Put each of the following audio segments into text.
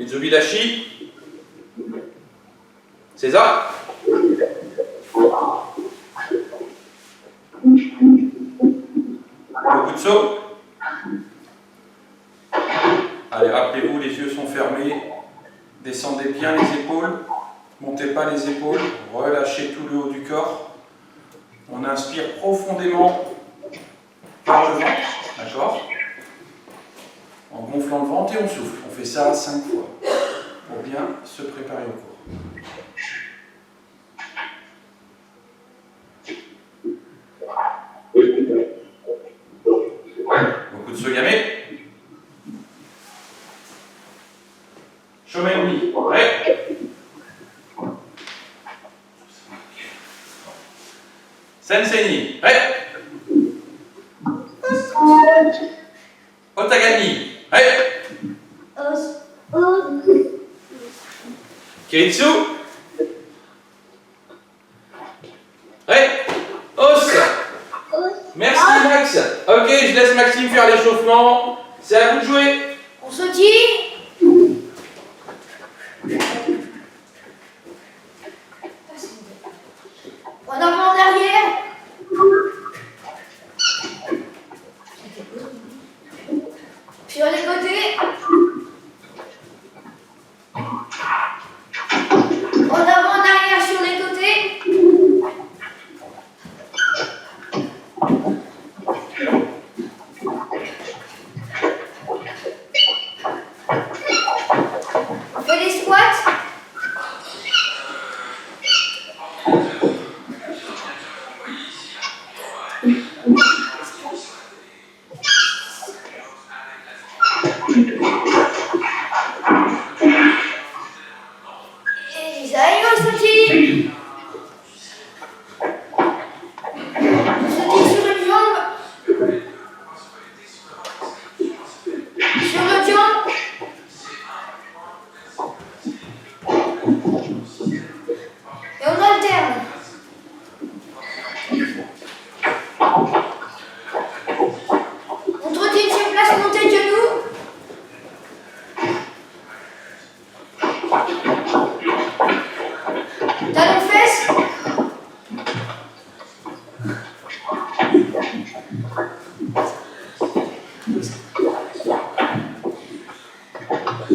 Mitsubishi. C'est ça? Beaucoup de sauts. Allez, rappelez-vous, les yeux sont fermés. Descendez bien les épaules. Montez pas les épaules. Relâchez tout le haut du corps. On inspire profondément par le ventre. D'accord? En gonflant le ventre et on souffle. On fait ça 5 fois pour bien se préparer au cours. Beaucoup de sogame. Shomen-ni. Prêt? Sensei-ni. Prêt? Otagani. Prêt? Kiritsu. Prêt? Os. Merci Max. Ok, je laisse Maxime faire l'échauffement. C'est à vous de jouer. On se dit. En avant, en arrière. Sur les côtés. En avant, en arrière, sur les côtés. On fait des squats.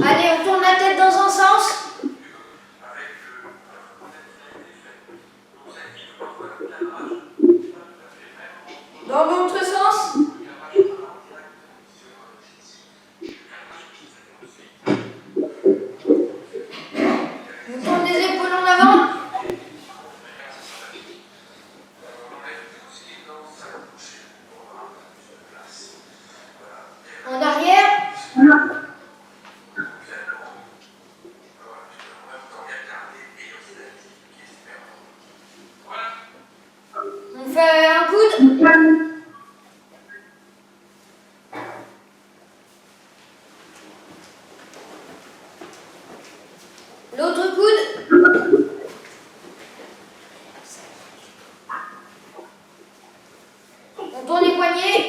Allez, on tourne la tête dans un sens. Dans l'autre sens. On tourne les épaules en avant. En arrière. On fait un coude. L'autre coude. On tourne les poignets.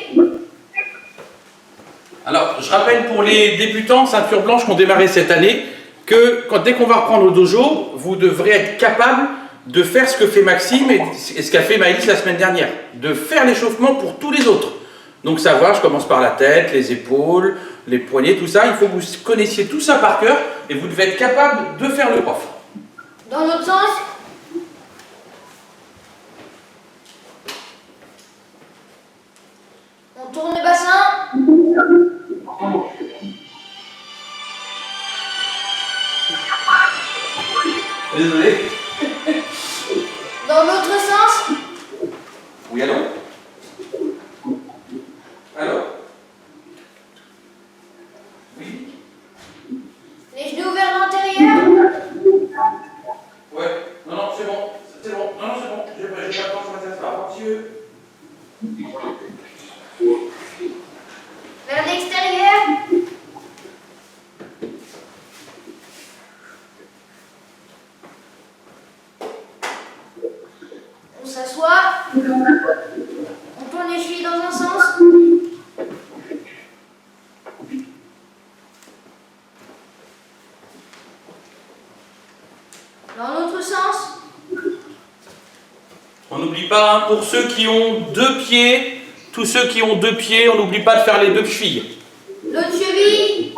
Alors, je rappelle pour les débutants ceinture blanche qui ont démarré cette année que dès qu'on va reprendre au dojo, vous devrez être capable de faire ce que fait Maxime et ce qu'a fait Maëlys la semaine dernière, de faire l'échauffement pour tous les autres. Donc savoir, je commence par la tête, les épaules, les poignets, tout ça, il faut que vous connaissiez tout ça par cœur et vous devez être capable de faire le prof. Dans l'autre sens. On tourne le bassin. Désolé. Dans l'autre sens. Oui, allô? Allô? Oui? Les genoux vers l'intérieur. Ouais. Non, non, c'est bon. C'est bon. Non, non, c'est bon. J'ai pas le temps, je vais m'asseoir. Monsieur. Vers l'extérieur. On s'assoit. On tourne les chevilles dans un sens. On n'oublie pas, hein, pour ceux qui ont 2 pieds, tous ceux qui ont 2 pieds, on n'oublie pas de faire les 2 chevilles. L'autre cheville.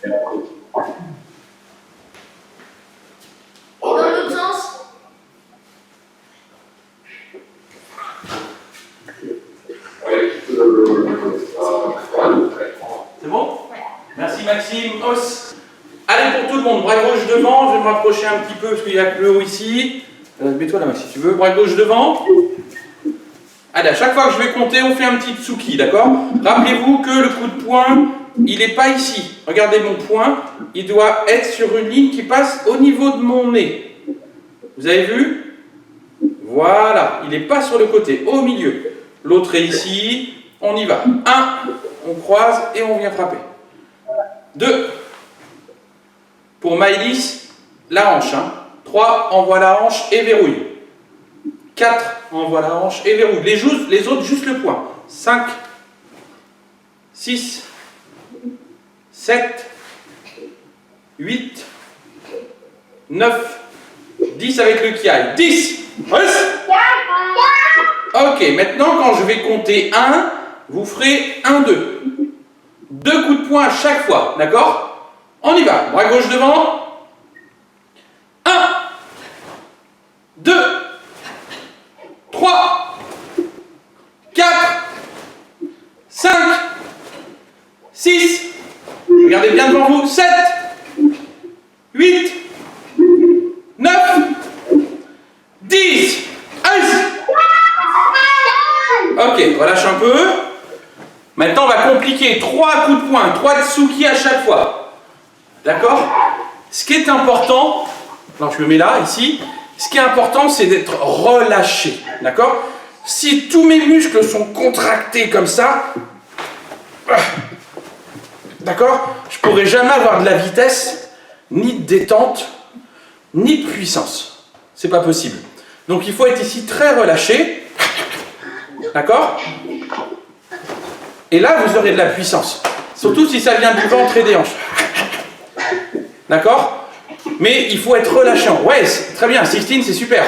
Et dans l'autre sens. C'est bon? Merci Maxime. Os. Allez pour tout le monde, bras gauche devant, je vais me rapprocher un petit peu parce qu'il y a que le haut ici. Mets-toi là Max si tu veux, bras gauche devant. Allez, à chaque fois que je vais compter, on fait un petit tsuki, d'accord? Rappelez-vous que le coup de poing, il n'est pas ici. Regardez mon poing, il doit être sur une ligne qui passe au niveau de mon nez. Vous avez vu? Voilà, il n'est pas sur le côté, au milieu. L'autre est ici, on y va. 1, on croise et on vient frapper. 2, pour Maëlys, la hanche. 3, envoie la hanche et verrouille. 4, envoie la hanche et verrouille. Les autres, juste le poing. 5, 6, 7, 8, 9, 10 avec le kiai. 10. Ok, maintenant quand je vais compter 1, vous ferez 1, 2. 2 coups de poing à chaque fois, d'accord? On y va. Bras gauche devant. 1, 2, 3, 4, 5, 6, regardez bien devant vous, 7, 8, 9, 10. Ok, relâche un peu. Maintenant, on va compliquer 3 coups de poing, 3 tsuki à chaque fois. D'accord? Ce qui est important, alors je le mets là, ici, ce qui est important, c'est d'être relâché. D'accord? Si tous mes muscles sont contractés comme ça, d'accord? Je ne pourrai jamais avoir de la vitesse, ni de détente, ni de puissance. C'est pas possible. Donc il faut être ici très relâché. D'accord? Et là, vous aurez de la puissance. Surtout si ça vient du ventre et des hanches. D'accord? Mais il faut être relâchant. Ouais, très bien, 16, c'est super.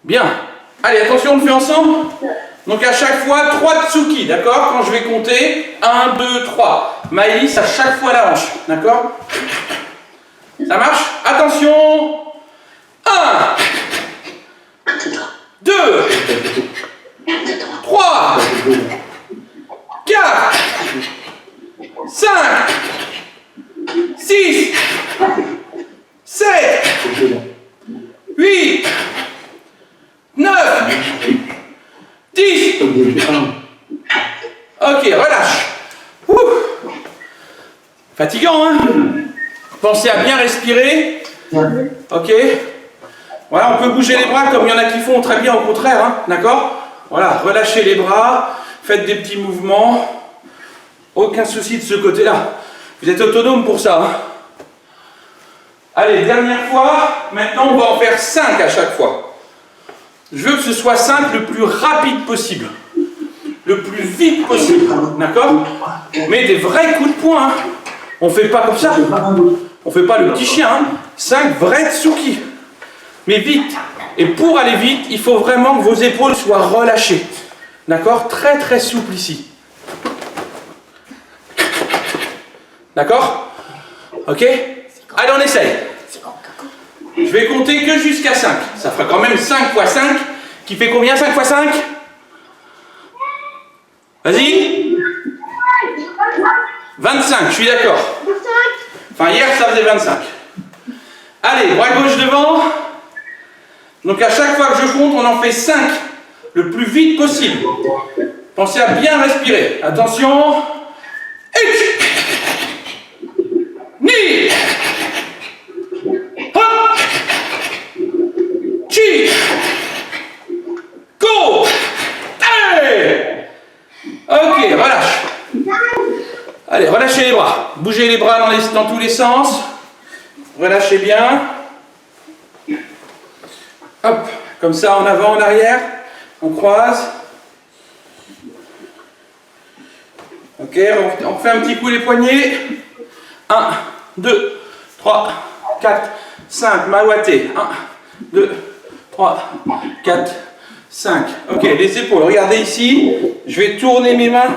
Bien. Allez, attention, on le fait ensemble. Donc à chaque fois, 3 tsuki, d'accord? Quand je vais compter, 1, 2, 3. Maëlys, à chaque fois la hanche, d'accord? Ça marche? Attention. 1, 2, 3, 4, 5, 6, 7, 8, 9, 10. Ok, relâche. Ouh. Fatigant, hein? Pensez à bien respirer. Ok. Voilà, on peut bouger les bras comme il y en a qui font très bien au contraire, hein? D'accord? Voilà, relâchez les bras, faites des petits mouvements. Aucun souci de ce côté-là. Vous êtes autonome pour ça, hein? Allez, dernière fois. Maintenant, on va en faire 5 à chaque fois. Je veux que ce soit 5 le plus rapide possible. Le plus vite possible. D'accord? Mais des vrais coups de poing, hein? On ne fait pas comme ça. On ne fait pas le petit chien, hein? 5 vrais tsuki. Mais vite. Et pour aller vite, il faut vraiment que vos épaules soient relâchées. D'accord? Très très souple ici. D'accord? Ok? Allez, on essaye. Je vais compter que jusqu'à 5. Ça fera quand même 5 x 5. Qui fait combien 5 x 5? Vas-y. 25, je suis d'accord. Enfin, hier, ça faisait 25. Allez, bras gauche devant. Donc, à chaque fois que je compte, on en fait 5. Le plus vite possible. Pensez à bien respirer. Attention. 1, 2, 3, 4, go. Allez. Ok, relâche. Allez, relâchez les bras. Bougez les bras dans tous les sens. Relâchez bien. Hop, comme ça, en avant, en arrière. On croise. Ok, on fait un petit coup les poignets. 1, 2, 3, 4, 5. Mawaté. 1, 2, 3, 4, 5. Ok, les épaules. Regardez ici. Je vais tourner mes mains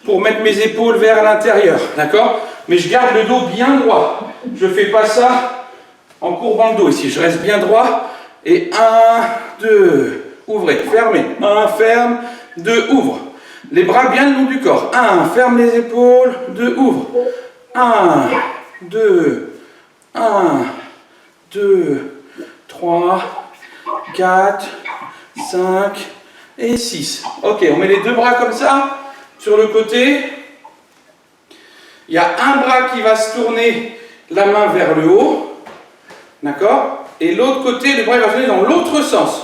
pour mettre mes épaules vers l'intérieur. D'accord? Mais je garde le dos bien droit. Je ne fais pas ça en courbant le dos ici. Je reste bien droit. Et 1, 2, ouvrez, fermez. 1, ferme, 2, ouvre. Les bras bien le long du corps. 1, ferme les épaules, 2, ouvre. 1, 2, 1, 2, 3, 4, 5 et 6. Ok, on met les deux bras comme ça sur le côté. Il y a un bras qui va se tourner la main vers le haut. D'accord? Et l'autre côté, les bras vont tourner dans l'autre sens.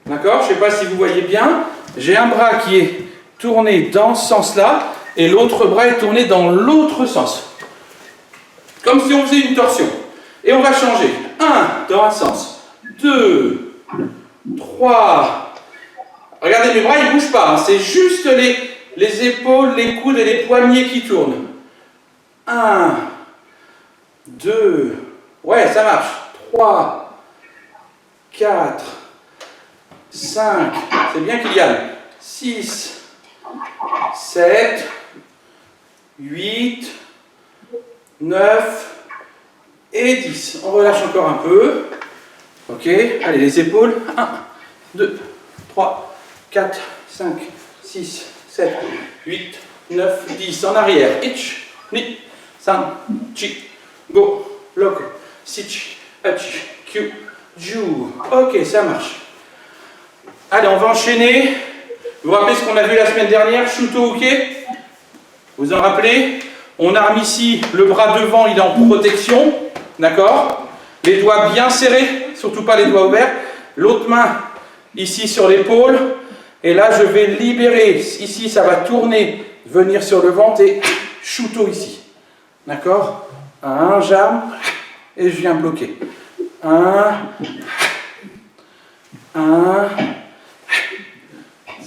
D'accord? Je ne sais pas si vous voyez bien. J'ai un bras qui est tourné dans ce sens-là et l'autre bras est tourné dans l'autre sens. Comme si on faisait une torsion. Et on va changer. 1 dans un sens. 2, 3. Regardez, mes bras, ils ne bougent pas. Hein. C'est juste les épaules, les coudes et les poignets qui tournent. 1, 2. Ouais, ça marche. 3, 4, 5. C'est bien, Kylian. 6, 7, 8, 9 et 10. On relâche encore un peu. Ok, allez, les épaules. 1, 2, 3, 4, 5, 6, 7, 8, 9, 10. En arrière. Ich, ni, san, chi, go, loco, sich, hachi, kyu, ju. Ok, ça marche. Allez, on va enchaîner. Vous vous rappelez ce qu'on a vu la semaine dernière, Shuto Uke? Vous en rappelez? On arme ici le bras devant, il est en protection. D'accord? Les doigts bien serrés, surtout pas les doigts ouverts. L'autre main ici sur l'épaule. Et là, je vais libérer. Ici, ça va tourner, venir sur le ventre et Shuto ici. D'accord? 1, j'arme et je viens bloquer. 1, 1.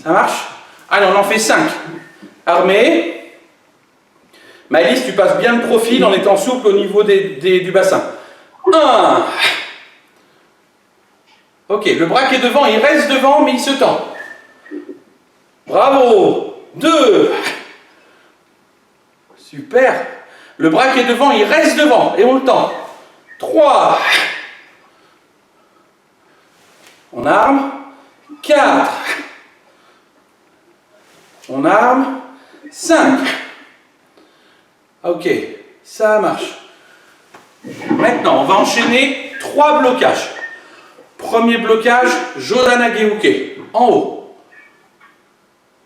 Ça marche? Allez, on en fait 5. Armé. Maëlys, tu passes bien le profil en étant souple au niveau du bassin. 1. Ok, le bras qui est devant, il reste devant, mais il se tend. Bravo. 2. Super. Le bras qui est devant, il reste devant et on le tend. 3. On arme. 4. On arme. 5. Ok, ça marche. Maintenant, on va enchaîner 3 blocages. Premier blocage, Jodanageuke, en haut.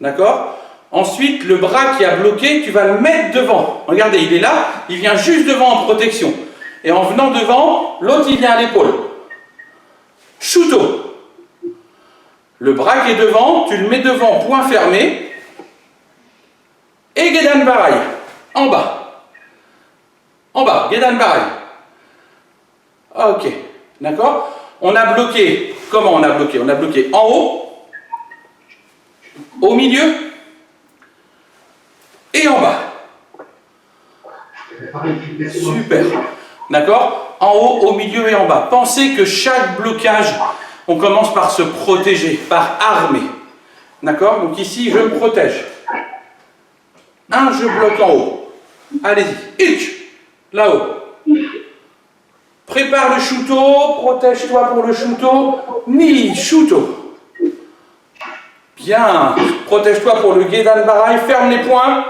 D'accord? Ensuite, le bras qui a bloqué, tu vas le mettre devant. Regardez, il est là, il vient juste devant en protection. Et en venant devant, l'autre, il vient à l'épaule. Shuto. Le bras qui est devant, tu le mets devant, poing fermé. Et Gedan Barai, en bas. En bas, Gedan Barai. Ok, d'accord? On a bloqué. Comment on a bloqué? On a bloqué en haut, au milieu et en bas. Super. D'accord? En haut, au milieu et en bas. Pensez que chaque blocage, on commence par se protéger, par armer. D'accord? Donc ici, je me protège. 1, je bloque en haut. Allez-y. Ich. Là-haut. Prépare le Shuto. Protège-toi pour le Shuto. Ni Shuto. Bien. Protège-toi pour le Gedan Barai. Ferme les poings.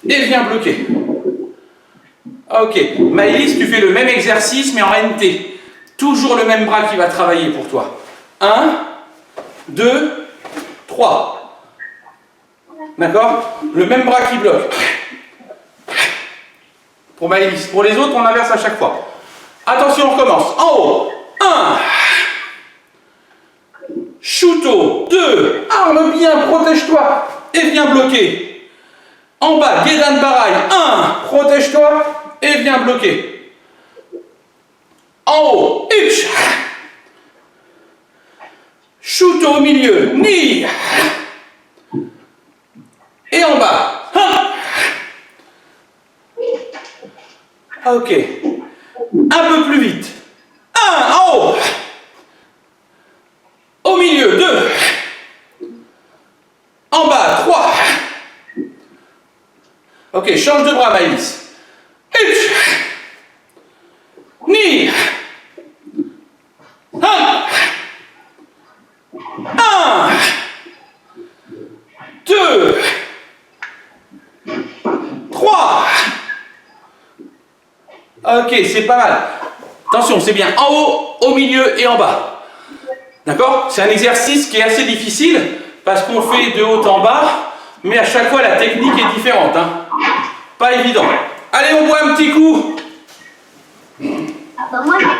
Et viens bloquer. Ok. Maëlys, tu fais le même exercice, mais en NT. Toujours le même bras qui va travailler pour toi. 1, 2, 3. D'accord? Le même bras qui bloque. Pour Maëlys. Pour les autres, on inverse à chaque fois. Attention, on recommence. En haut. 1. Shuto. 2. Arme bien, protège-toi. Et viens bloquer. En bas, Gedan Barai. 1. Protège-toi. Et viens bloquer. En haut. Ich. Shuto au milieu. Ni. Et en bas. Ok. Un peu plus vite. 1 en haut. Ok, change de bras, Maëlys. Uch. Ni. Un. 2. 3. Ok, c'est pas mal. Attention, c'est bien en haut, au milieu et en bas. D'accord? C'est un exercice qui est assez difficile parce qu'on fait de haut en bas, mais à chaque fois la technique est différente. Hein. Pas évident. Allez, on boit un petit coup. Ah bah moi, j'ai pas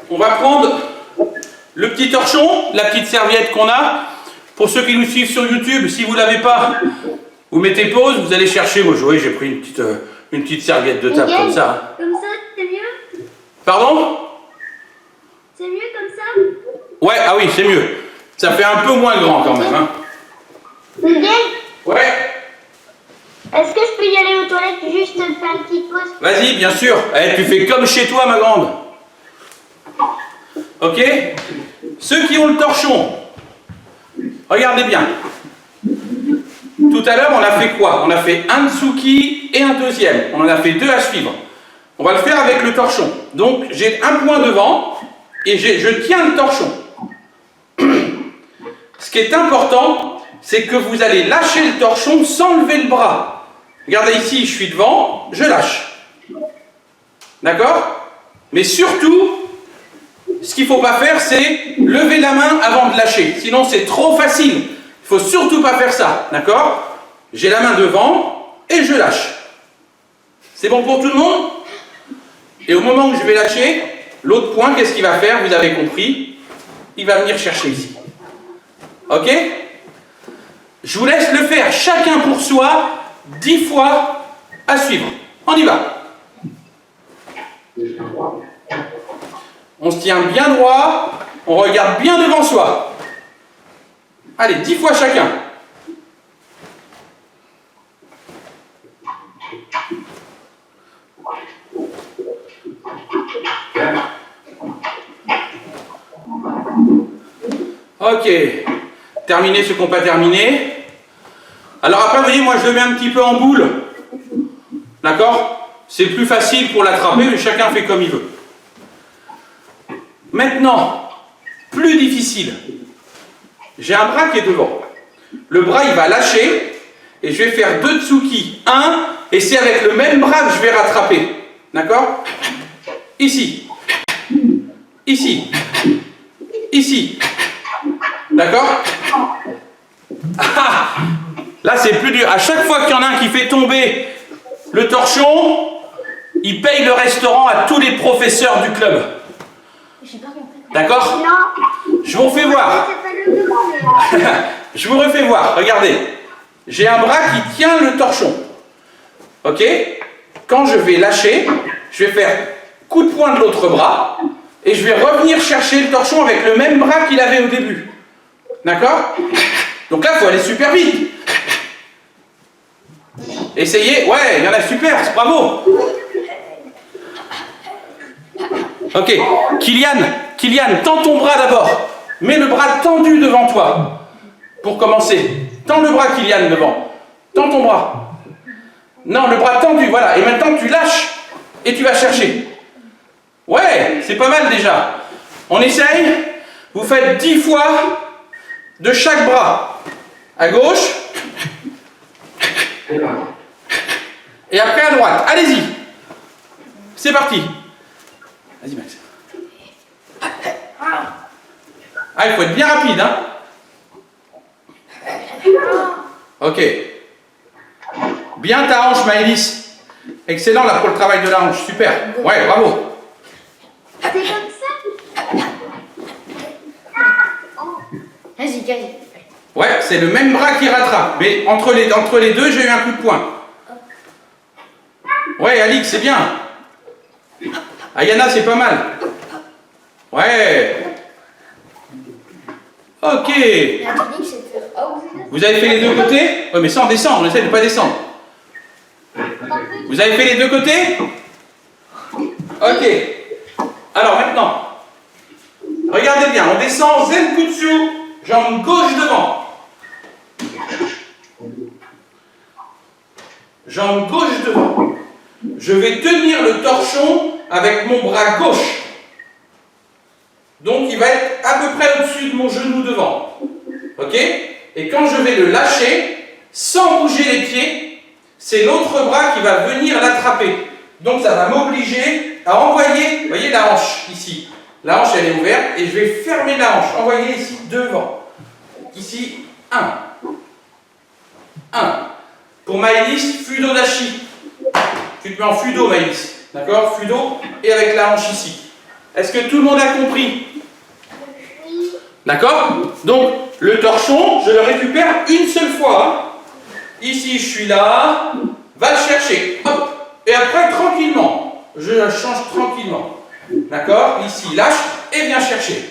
On va prendre le petit torchon, la petite serviette qu'on a. Pour ceux qui nous suivent sur YouTube, si vous ne l'avez pas, vous mettez pause, vous allez chercher. Moi, j'ai pris une petite serviette de table comme ça. Comme ça, c'est mieux? Pardon? C'est mieux comme ça? Ouais, ah oui, c'est mieux. Ça fait un peu moins grand quand même. Hein. Miguel, Ouais. est-ce que je peux y aller aux toilettes juste faire une petite pause? Vas-y, bien sûr. Eh, tu fais comme chez toi, ma grande. Ok? Ceux qui ont le torchon, regardez bien. Tout à l'heure, on a fait quoi? On a fait un tsuki et un deuxième. On en a fait 2 à suivre. On va le faire avec le torchon. Donc, j'ai un point devant et je tiens le torchon. Ce qui est important, c'est que vous allez lâcher le torchon sans lever le bras. Regardez ici, je suis devant, je lâche. D'accord? Mais surtout, ce qu'il ne faut pas faire, c'est lever la main avant de lâcher. Sinon, c'est trop facile. Il ne faut surtout pas faire ça. D'accord? J'ai la main devant et je lâche. C'est bon pour tout le monde? Et au moment où je vais lâcher, l'autre point, qu'est-ce qu'il va faire? Vous avez compris? Il va venir chercher ici. Ok? Je vous laisse le faire chacun pour soi 10 fois à suivre. On y va. On se tient bien droit, on regarde bien devant soi. Allez, 10 fois chacun. Ok. Terminez ceux qui n'ont pas terminé. Alors après, vous voyez, moi je le mets un petit peu en boule. D'accord? C'est plus facile pour l'attraper, mais chacun fait comme il veut. Maintenant, plus difficile. J'ai un bras qui est devant. Le bras, il va lâcher et je vais faire 2 tsuki. 1, et c'est avec le même bras que je vais rattraper. D'accord? Ici. Ici. Ici. D'accord? Ah, là, c'est plus dur. À chaque fois qu'il y en a un qui fait tomber le torchon, il paye le restaurant à tous les professeurs du club. D'accord? Je vous refais voir. Je vous refais voir. Regardez. J'ai un bras qui tient le torchon. Ok? Quand je vais lâcher, je vais faire coup de poing de l'autre bras et je vais revenir chercher le torchon avec le même bras qu'il avait au début. D'accord? Donc là, il faut aller super vite. Essayez. Ouais, il y en a super. Bravo. Ok. Kylian, tends ton bras d'abord. Mets le bras tendu devant toi. Pour commencer. Tends le bras, Kylian, devant. Tends ton bras. Non, le bras tendu, voilà. Et maintenant, tu lâches et tu vas chercher. Ouais, c'est pas mal déjà. On essaye. Vous faites 10 fois de chaque bras. À gauche. Et après à droite. Allez-y. C'est parti. Vas-y, Max. Ah, il faut être bien rapide, hein. Ok. Bien ta hanche, Maëlys. Excellent là pour le travail de la hanche. Super. Ouais, bravo. C'est comme ça? Vas-y, Gaël. Ouais, c'est le même bras qui rattrape. Mais entre les deux, j'ai eu un coup de poing. Ouais, Alix, c'est bien. Ayana, c'est pas mal. Ouais. Ok. La technique, c'est de... Vous avez fait les deux côtés? Ouais, mais sans descendre, on essaie de ne pas descendre. Par contre, Vous avez fait les deux côtés? Ok. Alors maintenant, regardez bien, on descend Zenkutsu, jambe gauche devant. Jambe gauche devant. Je vais tenir le torchon avec mon bras gauche. Donc il va être à peu près au-dessus de mon genou devant. Ok? Et quand je vais le lâcher, sans bouger les pieds, c'est l'autre bras qui va venir l'attraper. Donc ça va m'obliger à envoyer, vous voyez la hanche ici. La hanche elle est ouverte et je vais fermer la hanche. Envoyer ici devant. Ici, 1. 1. Pour Maëlys, Fudo Dashi. Tu te mets en Fudo Maëlys. D'accord? Fudo et avec la hanche ici. Est-ce que tout le monde a compris? D'accord? Donc, le torchon, je le récupère une seule fois. Hein. Ici, je suis là. Va le chercher. Hop. Et après, tranquillement. Je la change tranquillement. D'accord? Ici, lâche et viens chercher.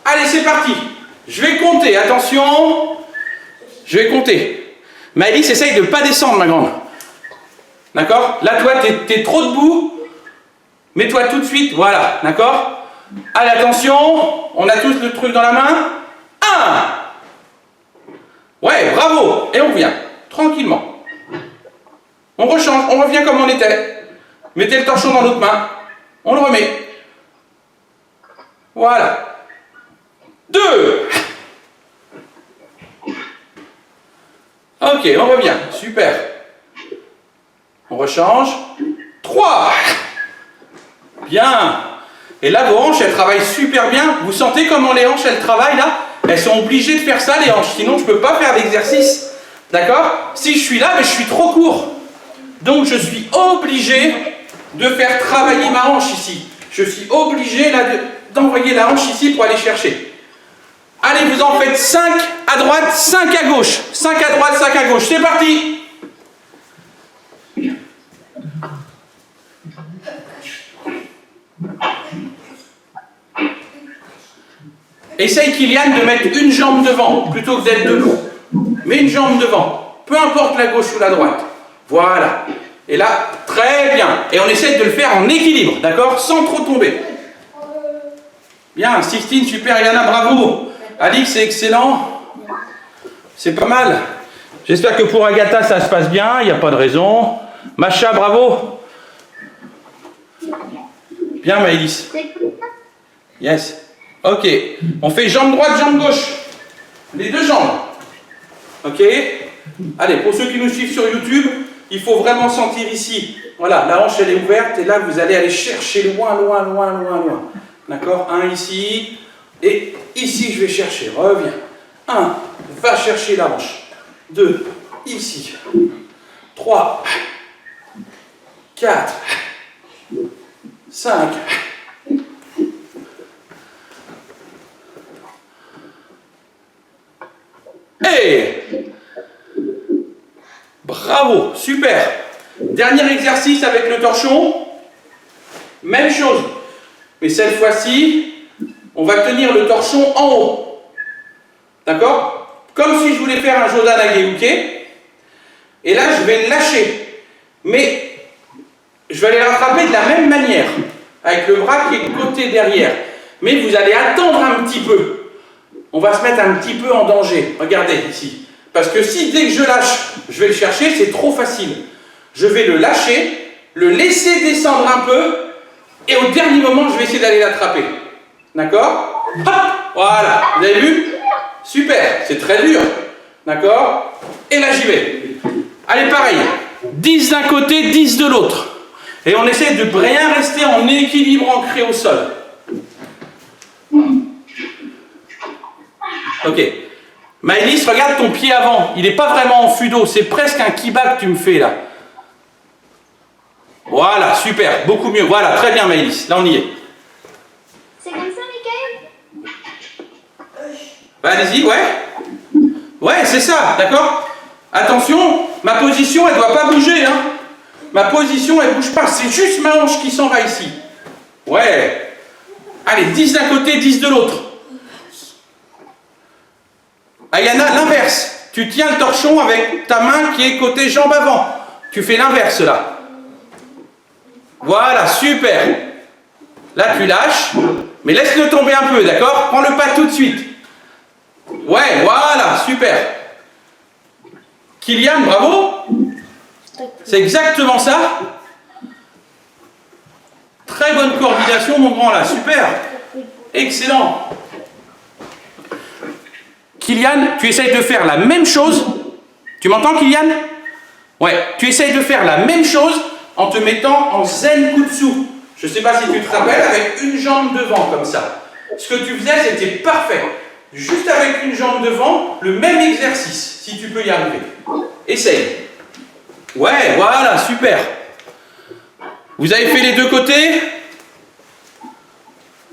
Allez, c'est parti. Je vais compter. Attention. Je vais compter. Maëlys, essaye de ne pas descendre, ma grande. D'accord? Là, toi, t'es trop debout. Mets-toi tout de suite. Voilà. D'accord? Allez, attention. On a tous le truc dans la main. 1. Ouais, bravo. Et on vient. Tranquillement. On rechange. On revient comme on était. Mettez le torchon dans l'autre main. On le remet. Voilà. 2. Ok, on revient. Super. On rechange. 3. Bien. Et là, vos hanches, elles travaillent super bien. Vous sentez comment les hanches, elles travaillent là? Elles sont obligées de faire ça, les hanches. Sinon, je ne peux pas faire d'exercice. D'accord? Si je suis là, mais je suis trop court. Donc, je suis obligé de faire travailler ma hanche ici. Je suis obligé là d'envoyer la hanche ici pour aller chercher. Allez, vous en faites 5 à droite, 5 à gauche. 5 à droite, 5 à gauche. C'est parti! Essaye, Kylian, de mettre une jambe devant, plutôt que d'être debout. Mets une jambe devant, peu importe la gauche ou la droite. Voilà. Et là, très bien. Et on essaie de le faire en équilibre, d'accord? Sans trop tomber. Bien, Sixtine, super, Yana, bravo. Alix, c'est excellent. C'est pas mal. J'espère que pour Agatha, ça se passe bien, il n'y a pas de raison. Macha, bravo. Bien, Maëlys. Yes. Ok, on fait jambe droite, jambe gauche. Les deux jambes. Ok. Allez, pour ceux qui nous suivent sur YouTube, il faut vraiment sentir ici. Voilà, la hanche elle est ouverte et là vous allez aller chercher loin, loin, loin, loin, loin. D'accord? 1 ici et ici je vais chercher. Reviens. 1, va chercher la hanche. 2, ici. 3, 4, 5. Et bravo, super. Dernier exercice avec le torchon. Même chose. Mais cette fois-ci, on va tenir le torchon en haut. D'accord? Comme si je voulais faire un Jodan Nageuke. Et là, je vais le lâcher. Mais je vais aller le rattraper de la même manière. Avec le bras qui est côté derrière. Mais vous allez attendre un petit peu. On va se mettre un petit peu en danger. Regardez ici. Parce que si dès que je lâche, je vais le chercher, c'est trop facile. Je vais le lâcher, le laisser descendre un peu, et au dernier moment, je vais essayer d'aller l'attraper. D'accord? Voilà. Vous avez vu? Super. C'est très dur. D'accord? Et là, j'y vais. Allez, pareil. 10 d'un côté, 10 de l'autre. Et on essaie de bien rester en équilibre ancré au sol. Ok. Maëlys, regarde ton pied avant. Il n'est pas vraiment en fudo. C'est presque un kiba que tu me fais là. Voilà, super. Beaucoup mieux. Voilà, très bien Maëlys. Là, on y est. C'est comme ça, Michael? Bah, allez-y, ouais. Ouais, c'est ça, d'accord? Attention, ma position, elle ne doit pas bouger. Hein. Ma position, elle ne bouge pas. C'est juste ma hanche qui s'en va ici. Ouais. Allez, 10 d'un côté, 10 de l'autre. Ayana, l'inverse. Tu tiens le torchon avec ta main qui est côté jambe avant. Tu fais l'inverse là. Voilà, super. Là, tu lâches, mais laisse-le tomber un peu, d'accord? Prends-le pas tout de suite. Ouais, voilà, super. Kylian, bravo. C'est exactement ça. Très bonne coordination, mon grand, là, super. Excellent. Kylian, tu essayes de faire la même chose. Tu m'entends, Kylian? Ouais, tu essayes de faire la même chose en te mettant en zen kutsu. Je ne sais pas si tu te rappelles, avec une jambe devant, comme ça. Ce que tu faisais, c'était parfait. Juste avec une jambe devant, le même exercice, si tu peux y arriver. Essaye. Ouais, voilà, super. Vous avez fait les deux côtés?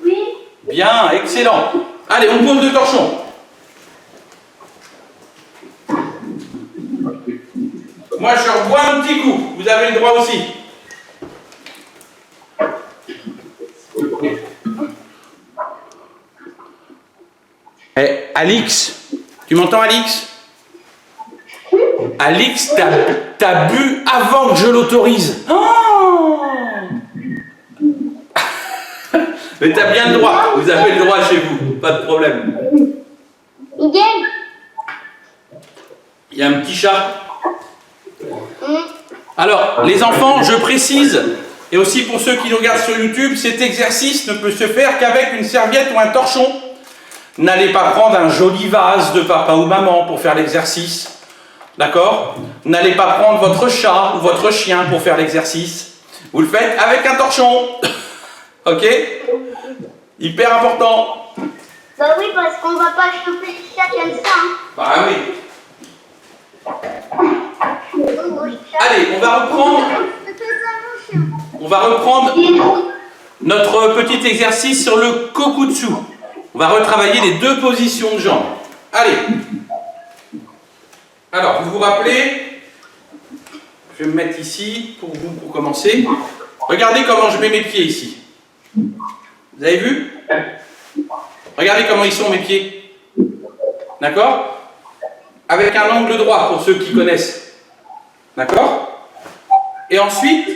Oui. Bien, excellent. Allez, on pose le torchon. Moi, je rebois un petit coup. Vous avez le droit aussi. Eh, Alix, tu m'entends, Alix? Alix, t'as bu avant que je l'autorise. Oh. Mais t'as bien le droit. Vous avez le droit chez vous. Pas de problème. Miguel. Il y a un petit chat. Alors, les enfants, je précise, et aussi pour ceux qui nous regardent sur YouTube, cet exercice ne peut se faire qu'avec une serviette ou un torchon. N'allez pas prendre un joli vase de papa ou maman pour faire l'exercice. D'accord? N'allez pas prendre votre chat ou votre chien pour faire l'exercice. Vous le faites avec un torchon. Ok? Hyper important. Bah oui, parce qu'on va pas choper le chat comme ça. Bah oui. Allez, on va reprendre notre petit exercice sur le kokutsu. On va retravailler les deux positions de jambes. Allez. Alors, vous vous rappelez, je vais me mettre ici pour vous, pour commencer. Regardez comment je mets mes pieds ici. Vous avez vu? Regardez comment ils sont mes pieds. D'accord? Avec un angle droit pour ceux qui connaissent. D'accord? Et ensuite,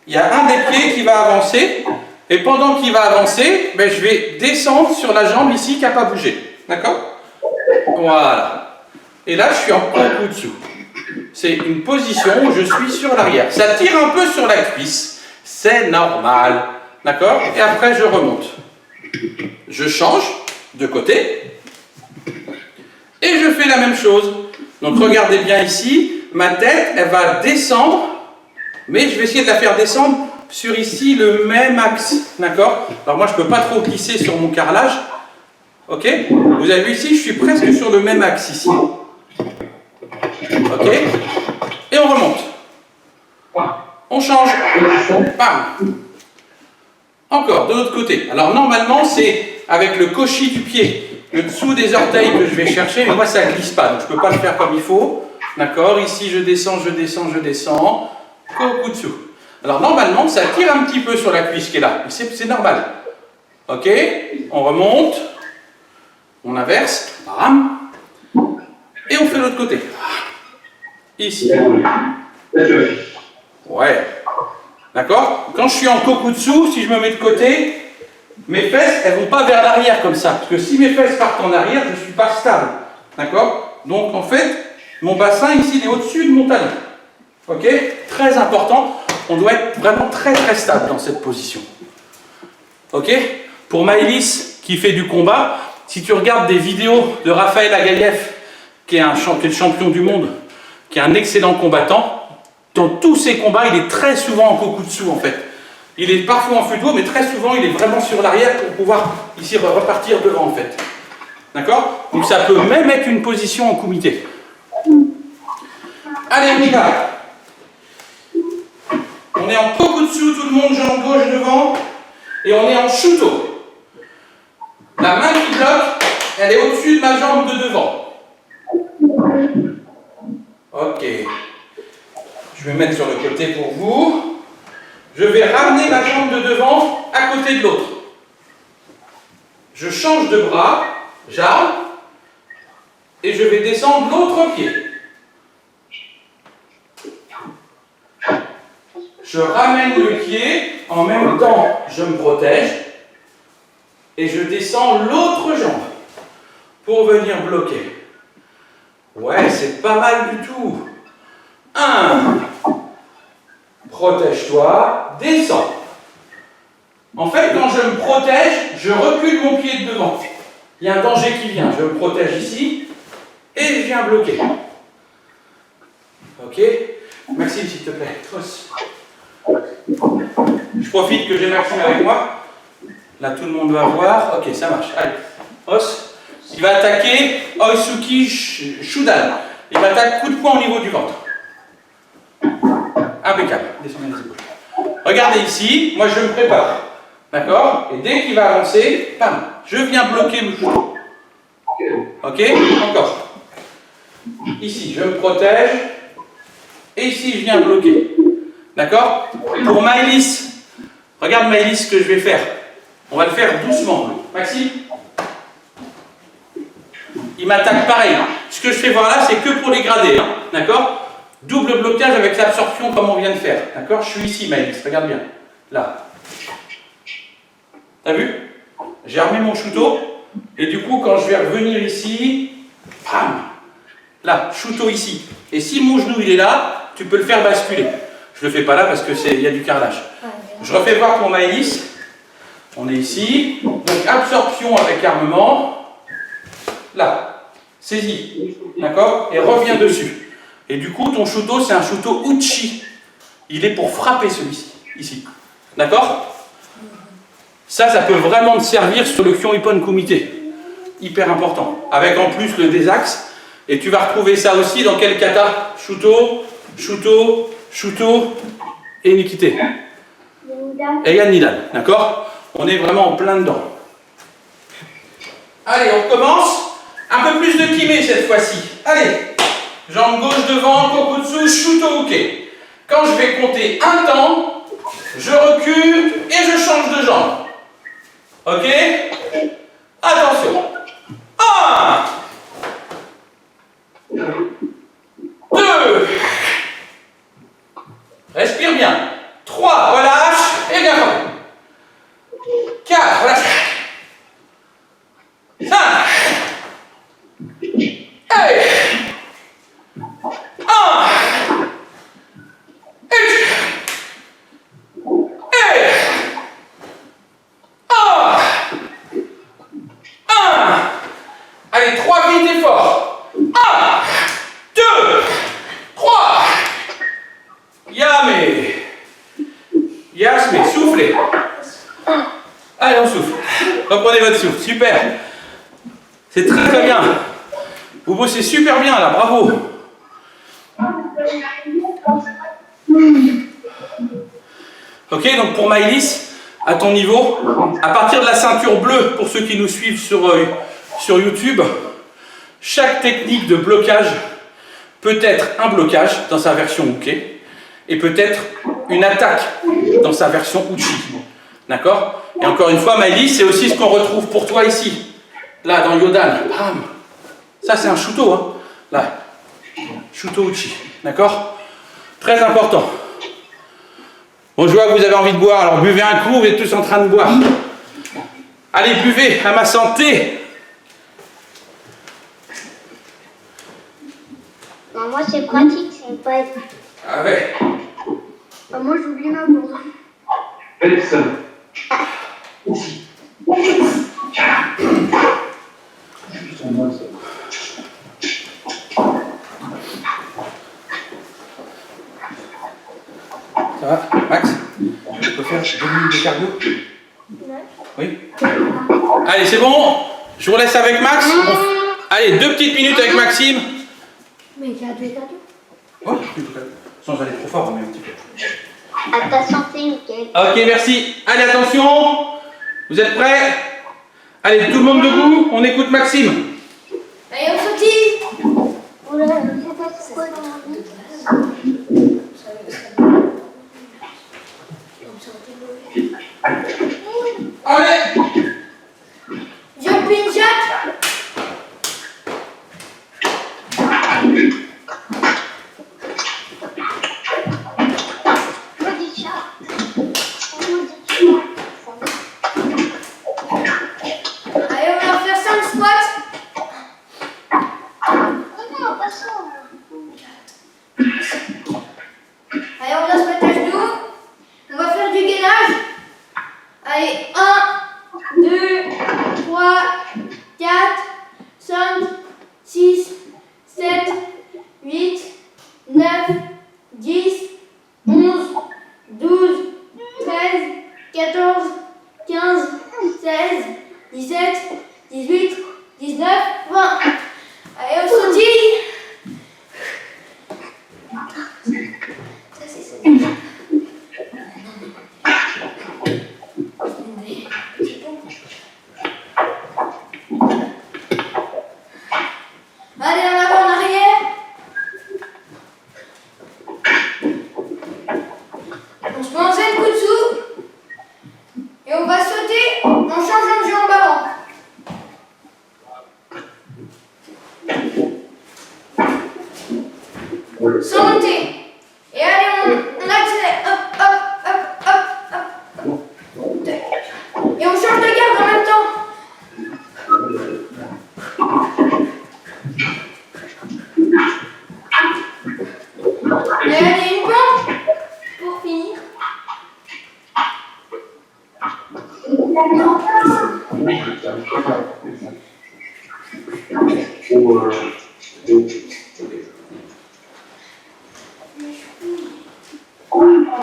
il y a un des pieds qui va avancer. Et pendant qu'il va avancer, ben, je vais descendre sur la jambe ici qui n'a pas bougé. D'accord? Voilà. Et là, je suis en kokutsu. C'est une position où je suis sur l'arrière. Ça tire un peu sur la cuisse. C'est normal. D'accord? Et après, je remonte. Je change de côté. Et je fais la même chose. Donc, regardez bien ici. Ma tête, elle va descendre. Mais je vais essayer de la faire descendre sur ici le même axe. D'accord? Alors, moi, je ne peux pas trop glisser sur mon carrelage. Ok? Vous avez vu ici, je suis presque sur le même axe ici. Ok? Et on remonte. On change. Bam. Encore, de l'autre côté. Alors normalement, c'est avec le cochis du pied, le dessous des orteils que je vais chercher, mais moi ça ne glisse pas, donc je ne peux pas le faire comme il faut. D'accord? Ici, je descends, je descends, je descends. Kokutsu. Alors normalement, ça tire un petit peu sur la cuisse qui est là. C'est normal. Ok? On remonte. On inverse. Bam. Et on fait l'autre côté. Ici. Ouais. D'accord? Quand je suis en kokutsu, si je me mets de côté, mes fesses, elles ne vont pas vers l'arrière comme ça. Parce que si mes fesses partent en arrière, je ne suis pas stable. D'accord? Donc en fait, mon bassin ici, il est au-dessus de mon talon. Ok? Très important. On doit être vraiment très très stable dans cette position. Ok? Pour Maëlys, qui fait du combat, si tu regardes des vidéos de Raphaël Agaïev, qui est le champion du monde, qui est un excellent combattant, dans tous ses combats, il est très souvent en kokutsu en fait. Il est parfois en fudo, mais très souvent, il est vraiment sur l'arrière pour pouvoir ici repartir devant en fait. D'accord? Donc ça peut même être une position en kumite. Allez, on y va. On est en kokutsu, tout le monde, jambe gauche devant, et on est en shuto. La main qui bloque, elle est au-dessus de ma jambe de devant. Ok. Je vais mettre sur le côté pour vous. Je vais ramener ma jambe de devant à côté de l'autre. Je change de bras, j'arme, et je vais descendre l'autre pied. je ramène le pied, en même temps je me protège et je descends l'autre jambe pour venir bloquer. Ouais, c'est pas mal du tout. 1, protège-toi, descends. En fait, quand je me protège, je recule mon pied de devant. Il y a un danger qui vient, je me protège ici et je viens bloquer. Ok? Maxime, s'il te plaît, trousse. Je profite que j'ai Maxime avec moi. Là, tout le monde va voir. Ok, ça marche. Allez, os. Il va attaquer Oisuki Shudan. Il m'attaque coup de poing au niveau du ventre. Impeccable. Descendez les épaules. Regardez ici, moi je me prépare. D'accord? Et dès qu'il va avancer, pam, je viens bloquer le genou. Ok? Encore. Ici, je me protège. Et ici, je viens bloquer. D'accord? Pour Maëlys, regarde Maëlys ce que je vais faire. On va le faire doucement. Maxime? Il m'attaque pareil. Ce que je fais voir là, c'est que pour les gradés. Hein. D'accord? Double blocage avec l'absorption comme on vient de faire. D'accord? Je suis ici, Maëlys. Regarde bien. Là. T'as vu? J'ai armé mon shooto. Et du coup, quand je vais revenir ici, bam! Là, shooto ici. Et si mon genou il est là, tu peux le faire basculer. Je le fais pas là parce qu'il y a du carrelage. Je refais voir pour Maëlys. On est ici. Donc absorption avec armement. Là. Saisis. D'accord? Et reviens dessus. Et du coup, ton shooto, c'est un shooto uchi. Il est pour frapper celui-ci. Ici. D'accord? Ça peut vraiment te servir sur le Kyon-Ippon Kumite. Hyper important. Avec en plus le désaxe. Et tu vas retrouver ça aussi dans quel kata? Shuto, Shuto, Shuto et Nikite. Et Yan Nidan. D'accord? On est vraiment en plein dedans. Allez, on recommence. Un peu plus de kimé cette fois-ci. Allez. Jambe gauche devant, kokutsu, Shuto uke. Quand je vais compter un temps, je recule et je change de jambe. Ok? Attention. 1, 2, respire bien. 3, relâche et bien fort. 4, relâche. 5, allez. 1, allez, 3 vite et fort. 1, 2, 3. Yasme, soufflez. Allez, on souffle. Reprenez votre souffle. Super. C'est très très bien. Vous bossez super bien là, bravo. Ok, donc pour Maëlys, à ton niveau, à partir de la ceinture bleue, pour ceux qui nous suivent sur YouTube, chaque technique de blocage peut être un blocage dans sa version uke et peut être une attaque dans sa version uchi. D'accord? Et encore une fois, Maëlys, c'est aussi ce qu'on retrouve pour toi ici. Là, dans Yodan. Bam. Ça, c'est un shuto. Hein. Là. Shuto uchi. D'accord? Très important. Bon, je vois que vous avez envie de boire, alors buvez un coup, vous êtes tous en train de boire. Allez, buvez, à ma santé. Bah, moi, c'est pratique, c'est pas. Ah ouais. Bah, moi, j'oublie ma bourde. Personne. Ça va, Max? Tu peux faire 2 minutes de cardio? Oui? Allez, c'est bon? Je vous laisse avec Max. Allez, 2 petites minutes avec Maxime. Mais cardio. Oh, sans aller trop fort, mais un petit peu. À ta santé, Mickaël. Ok, merci. Allez, attention. Vous êtes prêts? Allez, tout le monde debout. On écoute Maxime. Allez, on sortit. Oula, je sais pas c'est quoi dans la vie. Allez. Jumping jack. Body shot. 18, 19, 20. Allez, on sautille. Ça, c'est ça. Allez, en avant, en arrière. On se met en zen kutsu. Et on va sauter en changeant de jambe avant. Sans monter. Et allez, on accélère. Hop, hop, hop, hop, hop, hop. Et on change de garde en même temps. Et allez, une pompe pour finir.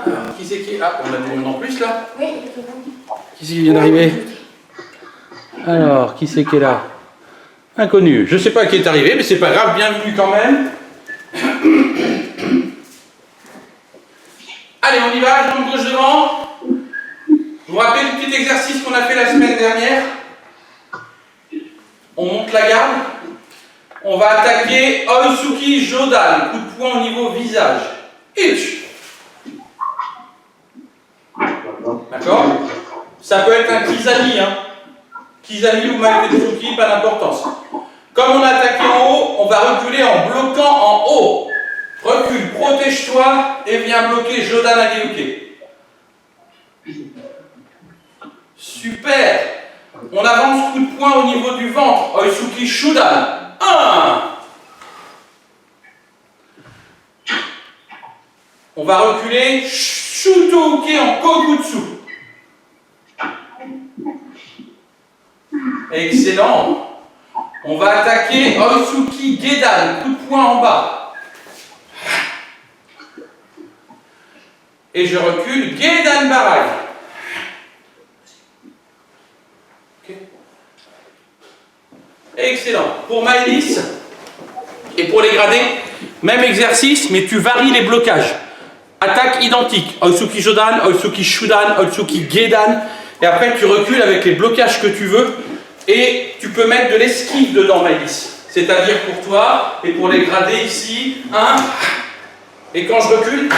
Alors, qui c'est qui est... Ah, on a du monde en plus là. Oui, Qui c'est qui vient d'arriver? Alors, qui c'est qui est là? Inconnu. Je sais pas qui est arrivé, mais c'est pas grave, bienvenue quand même. Allez, on y va, jambe gauche devant. Vous vous rappelez le petit exercice qu'on a fait la semaine dernière? On monte la garde. On va attaquer Oisuki Jodan, coup de poing au niveau visage. Itch. D'accord? Ça peut être un Kizami, hein. Kizami ou Magetsuki, pas d'importance. Comme on a attaqué en haut, on va reculer en bloquant en haut. Recule, protège-toi et viens bloquer Jodan Ageuke. Super. On avance coup de poing au niveau du ventre. Oisuki Shudan. 1. On va reculer Shutouke en Kokutsu. Excellent. On va attaquer Oisuki Gedan, coup de poing en bas. Et je recule Gedan Barai. Okay. Excellent. Pour Maëlys et pour les gradés, même exercice, mais tu varies les blocages. Attaque identique. Oisuki Jodan, Oisuki Shudan, Oisuki Gedan. Et après, tu recules avec les blocages que tu veux. Et tu peux mettre de l'esquive dedans, Maëlys. C'est-à-dire pour toi et pour les gradés ici. 1. Et quand je recule,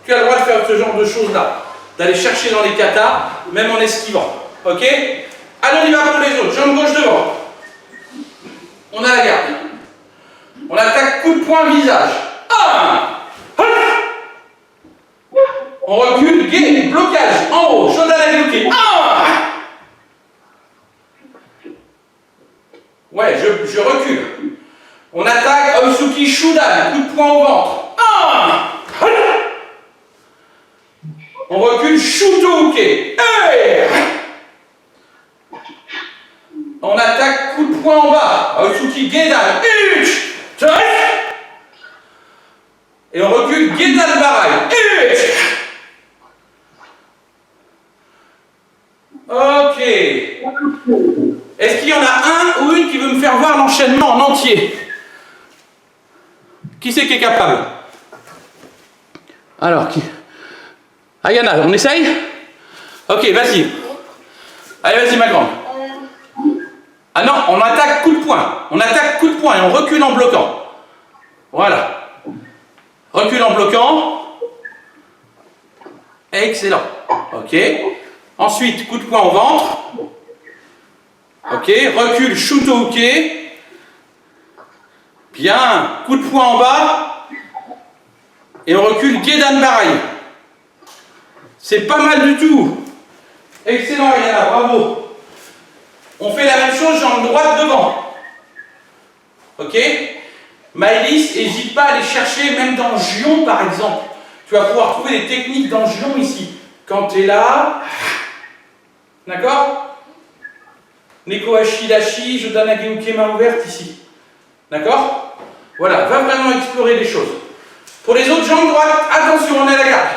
tu as le droit de faire ce genre de choses-là. D'aller chercher dans les katas, même en esquivant. Ok? Allez, on y va pour les autres. Jambe gauche devant. On a la garde. On attaque coup de poing visage. 1. On recule, gain, blocage, en haut, Jodan Ageuke. 1. Ouais, je recule. On attaque Oisuki Shudan, coup de poing au ventre. 1. On recule, Shutouke. Hey. On attaque, coup de poing en bas, Oisuki Gedan. Et on recule, Gedan Barai. Ok. Est-ce qu'il y en a un ou une qui veut me faire voir l'enchaînement en entier? Qui c'est qui est capable? Alors, qui? Ayana, on essaye? Ok, vas-y. Allez, vas-y, ma grande. Ah non, on attaque coup de poing. On attaque coup de poing et on recule en bloquant. Voilà. Recule en bloquant. Excellent. Ok. Ensuite, coup de poing au ventre. Ok. Recule, Shutouke. Bien. Coup de poing en bas. Et on recule, Gedan Barai. C'est pas mal du tout. Excellent, Ayana, bravo. On fait la même chose, jambe droite devant. Ok? Maëlys, n'hésite pas à aller chercher, même dans Gion par exemple. Tu vas pouvoir trouver des techniques dans Gion ici. Quand tu es là, d'accord? Neko Hashidashi, Jodan Ageuke, main ouverte ici. D'accord? Voilà, va vraiment explorer des choses. Pour les autres jambes droites, attention, on est à la garde.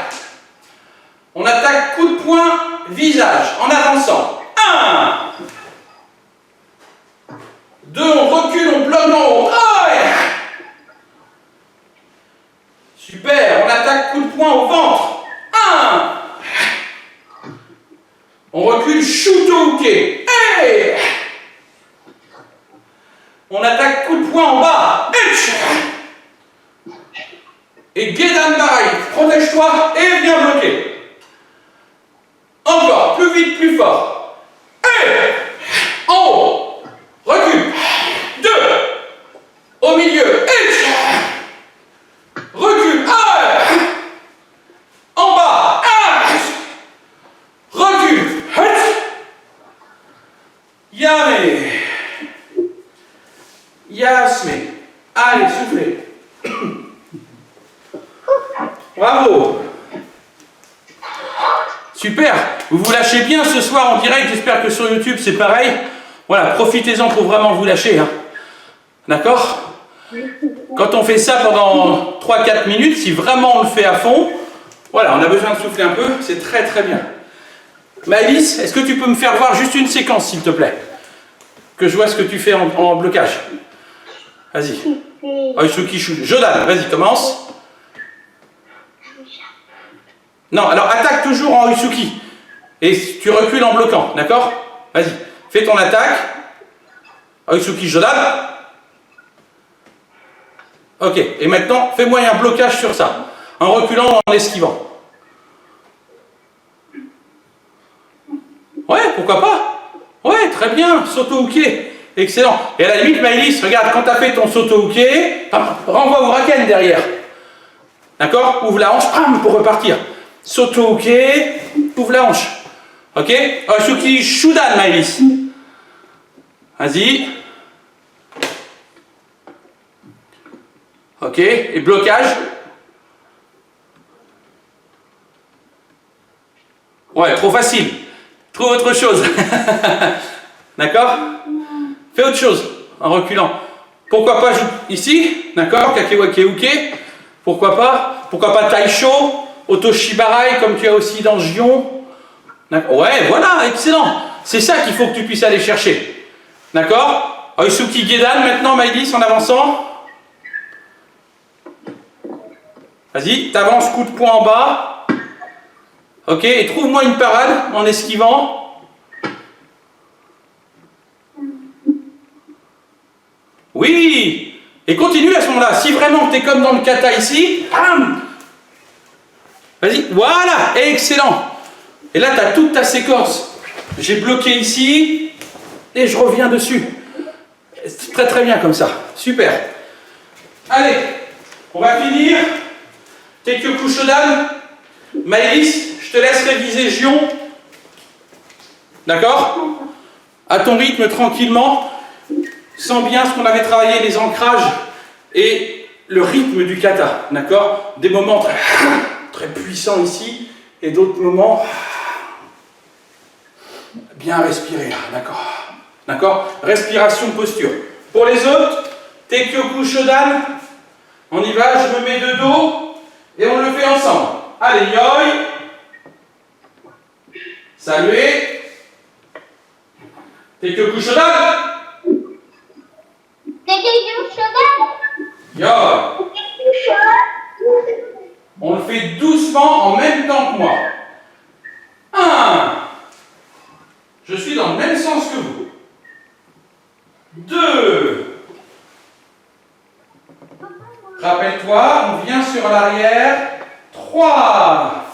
On attaque coup de poing, visage, en avançant. 1. 2, on recule, on bloque en haut. Aïe. Super, on attaque coup de poing au ventre. 1. On recule, shoot au hookey. Hey. On attaque coup de poing en bas. Et Gedan pareil, protège-toi et viens bloquer. Encore, plus vite, plus fort. Et en haut, recule. 2, au milieu, et recule. En bas, recule. Yame. Yasme. Allez, soufflez. Bravo. Super. Vous vous lâchez bien ce soir en direct. J'espère que sur YouTube c'est pareil. Voilà, profitez-en pour vraiment vous lâcher. Hein. D'accord? Quand on fait ça pendant 3-4 minutes, si vraiment on le fait à fond, voilà, on a besoin de souffler un peu. C'est très très bien. Maëlys, est-ce que tu peux me faire voir juste une séquence s'il te plaît? Que je vois ce que tu fais en blocage. Vas-y. Oisuki Shu. Jodan, vas-y, commence. Non, alors attaque toujours en Oisuki. Et tu recules en bloquant, d'accord? Vas-y, fais ton attaque. Oisuki Jodan. Ok, et maintenant, fais-moi un blocage sur ça. En reculant ou en esquivant. Ouais, pourquoi pas? Ouais, très bien, Soto-Uke. Excellent. Et à la limite, Maëlys, regarde, quand tu as fait ton Soto-Uke, renvoie au Raken derrière. D'accord? Ouvre la hanche, pour repartir. Soto-Uke, ouvre la hanche. Ok? Oisuki Shudan, Maëlys. Vas-y. Ok, et blocage. Ouais, trop facile. Trouve autre chose. D'accord? Fais autre chose en reculant. Pourquoi pas ici? D'accord? Kakewake-uke. Pourquoi pas? Pourquoi pas Taisho? Otoshibarai comme tu as aussi dans Gion. Ouais, voilà, excellent. C'est ça qu'il faut que tu puisses aller chercher. D'accord? Oisuki Gedan maintenant, Maëlys, en avançant. Vas-y, t'avances, coup de poing en bas. Ok, et trouve-moi une parade en esquivant. Oui. Et continue à ce moment-là. Si vraiment tu es comme dans le kata ici, vas-y, voilà, excellent. Et là, tu as toute ta séquence. J'ai bloqué ici et je reviens dessus. C'est très très bien comme ça. Super. Allez, on va finir. Teikyoku Shodan. Maëlys, je te laisse réviser Gion. D'accord? À ton rythme, tranquillement. Sens bien ce qu'on avait travaillé, les ancrages et le rythme du kata. D'accord? Des moments très, très puissants ici et d'autres moments bien respirer là. D'accord? D'accord? Respiration, posture. Pour les autres, Teikyoku Shodan. On y va, je me mets de dos et on le fait ensemble. Allez, yoi. Saluez. Teikyoku Shodan. Yoi. On le fait doucement en même temps que moi. 1. Je suis dans le même sens que vous. 2. Rappelle-toi, on vient sur l'arrière. 3.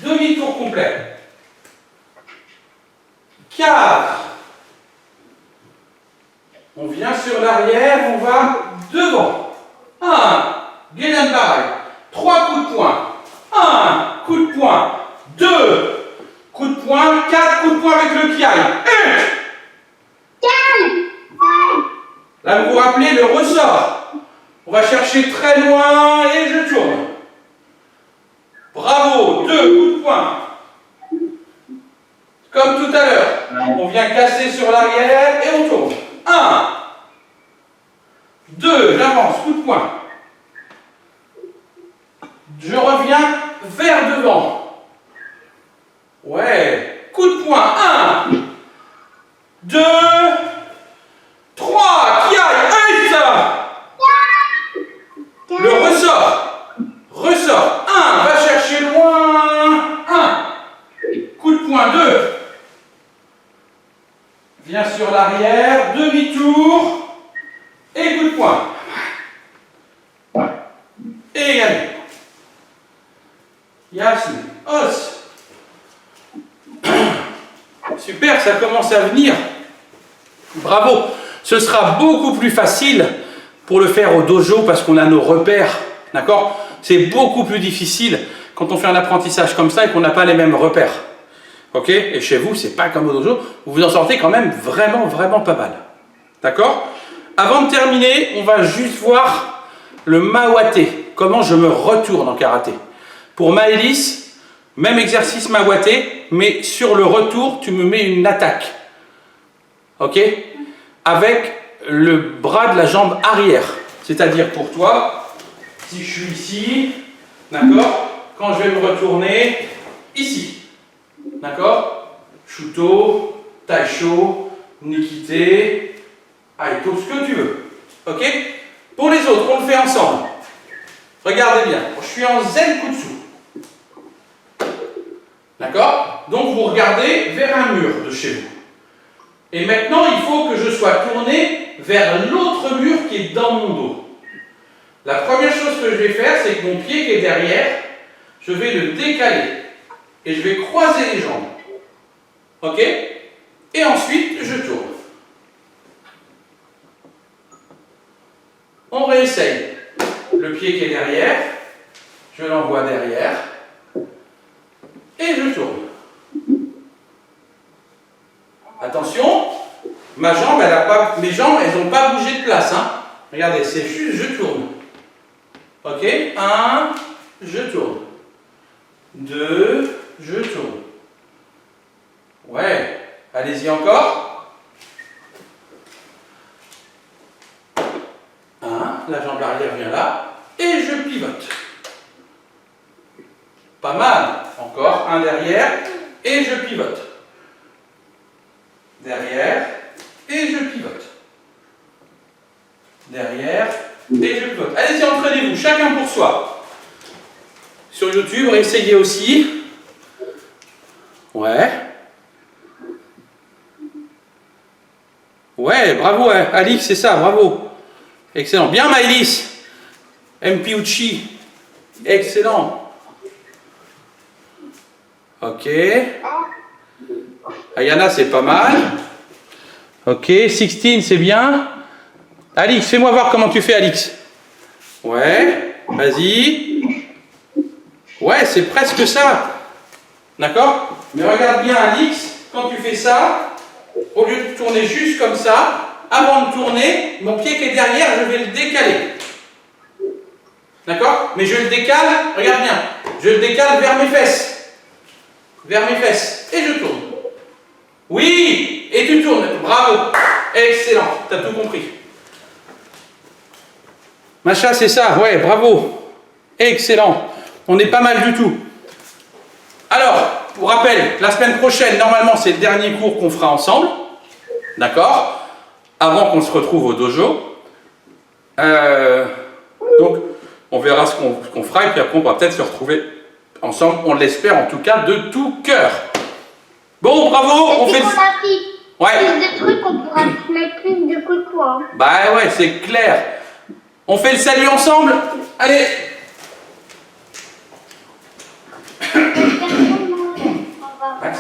Demi-tour complet. 4. On vient sur l'arrière, on va devant. 1. Gedan pareil. 3 coups de poing. 1. Coup de poing. 2. Coup de poing. 4 coups de poing avec le kiai. 1. Là, vous vous rappelez le ressort. On va chercher très loin et je tourne. Bravo. 2 coups de poing. Comme tout à l'heure. On vient casser sur l'arrière et on tourne. 1. 2. J'avance. Coup de poing. Je reviens vers devant. Ouais. Coup de poing. 1. 2. 3. demi-tour, et coup de poing. Et également. Yasmine, os. Super, ça commence à venir. Bravo. Ce sera beaucoup plus facile pour le faire au dojo parce qu'on a nos repères. D'accord? C'est beaucoup plus difficile quand on fait un apprentissage comme ça et qu'on n'a pas les mêmes repères. Ok? Et chez vous, c'est pas comme au dojo. Vous vous en sortez quand même vraiment, vraiment pas mal. D'accord? Avant de terminer, on va juste voir le Mawate. Comment je me retourne en karaté. Pour Maëlys, même exercice Mawate, mais sur le retour, tu me mets une attaque. Ok? Avec le bras de la jambe arrière. C'est-à-dire pour toi, si je suis ici, d'accord? Quand je vais me retourner, ici. D'accord? Shuto, Taisho, Nikite, Aito, ce que tu veux. Ok? Pour les autres, on le fait ensemble. Regardez bien. Je suis en zen kutsu. D'accord? Donc vous regardez vers un mur de chez vous. Et maintenant, il faut que je sois tourné vers l'autre mur qui est dans mon dos. La première chose que je vais faire, c'est que mon pied qui est derrière, je vais le décaler. Et je vais croiser les jambes. Ok? Et ensuite, je tourne. On réessaye. Le pied qui est derrière, je l'envoie derrière. Et je tourne. Attention, ma jambe, mes jambes, elles n'ont pas bougé de place. Hein. Regardez, c'est juste, je tourne. Ok? 1, je tourne. 2, je tourne. Ouais, allez-y encore. 1, la jambe arrière vient là. Et je pivote. Pas mal. Encore, un derrière. Et je pivote. Derrière, et je pivote. Derrière, et je pivote. Allez-y, entraînez-vous, chacun pour soi. Sur YouTube, essayez aussi. Ouais. Ouais, bravo, hein. Alix, c'est ça, bravo. Excellent. Bien, Maëlys. Mpiuchi. Excellent. Ok. Ayana, c'est pas mal. Ok, 16, c'est bien. Alix, fais-moi voir comment tu fais, Alix. Ouais, vas-y. Ouais, c'est presque ça. D'accord? Mais regarde bien, Alix, quand tu fais ça, au lieu de tourner juste comme ça, avant de tourner, mon pied qui est derrière, je vais le décaler. D'accord? Mais je le décale, regarde bien, je le décale vers mes fesses. Vers mes fesses. Et je tourne. Oui, et tu tournes. Bravo. Excellent. Tu as tout compris. Macha, c'est ça. Ouais, bravo. Excellent. On est pas mal du tout. Alors, pour rappel, la semaine prochaine, normalement, c'est le dernier cours qu'on fera ensemble. D'accord? Avant qu'on se retrouve au dojo. Donc, on verra ce qu'on fera et puis après, on va peut-être se retrouver ensemble. On l'espère en tout cas de tout cœur. Bon, bravo, on fait... Ouais. Plus de trucs, on pourra mettre plus de coups de poing. Bah ouais, c'est clair. On fait le salut ensemble. Allez. Max.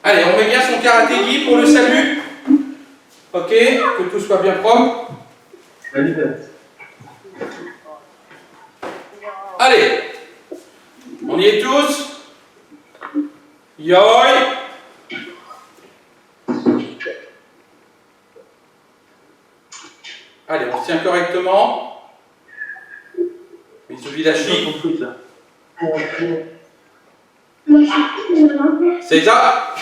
Allez, on met bien son karaté-gi pour le salut. Ok, que tout soit bien propre. Allez. On y est tous. Yoi. Allez, on se tient correctement. Mitsubishi. C'est ça.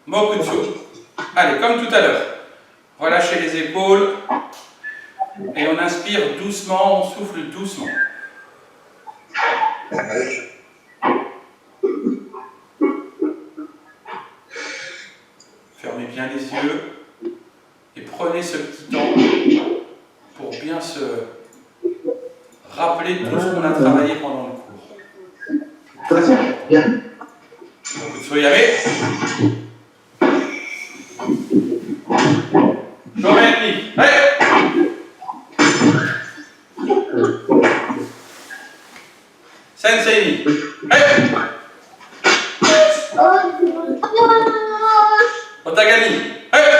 Mokutsu. Allez, comme tout à l'heure. Relâchez les épaules. Et on inspire doucement, on souffle doucement. Fermez bien les yeux et prenez ce petit temps pour bien se rappeler tout ce qu'on a travaillé pendant le cours. Bien. Donc, soyez avec. Giovanni, allez. Sensei, allez. Otagami, allez.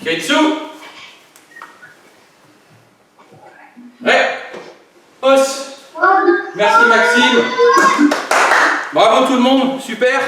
Kiritsu. Ouais. Os. Merci Maxime. Bravo tout le monde, super.